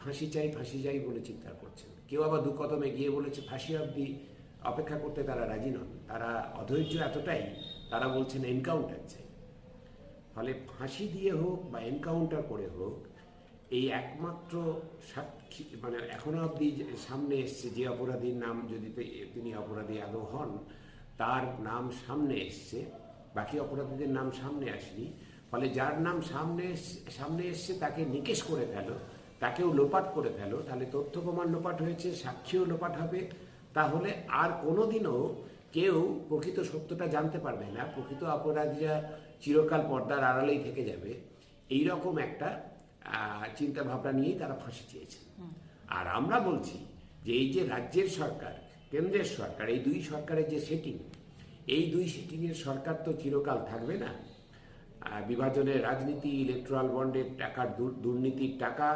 ফাঁসি চাই বলে চিৎকার করছেন, কেউ আবার দু কদমে গিয়ে বলেছে ফাঁসি অবধি অপেক্ষা করতে তারা রাজি নন, তারা অধৈর্য এতটাই, তারা বলছেন এনকাউন্টার চাই। ফলে ফাঁসি দিয়ে হোক বা এনকাউন্টার করে হোক, এই একমাত্র সাক্ষী মানে এখনো অবধি সামনে এসছে যে অপরাধীর নাম, যদি তিনি অপরাধী আদৌ হন, তার নাম সামনে এসছে, বাকি অপরাধীদের নাম সামনে আসেনি। ফলে যার নাম সামনে এসছে তাকে নিকেশ করে ফেলো, তাকেও লোপাট করে ফেলো, তাহলে তথ্য প্রমাণ লোপাট হয়েছে, সাক্ষীও লোপাট হবে। তাহলে আর কোনোদিনও কেউ প্রকৃত সত্যটা জানতে পারবে না, প্রকৃত অপরাধীরা চিরকাল পর্দার আড়ালেই থেকে যাবে। এইরকম একটা চিন্তা ভাবনা নিয়েই তারা ফাঁসি চেয়েছেন। আর আমরা বলছি যে এই যে রাজ্যের সরকার, কেন্দ্রের সরকার, এই দুই সরকারের যে সেটিং, এই দুই সেটিংয়ের সরকার তো চিরকাল থাকবে না। বিভাজনের রাজনীতি, ইলেকট্রাল বন্ডের টাকার দুর্নীতির টাকা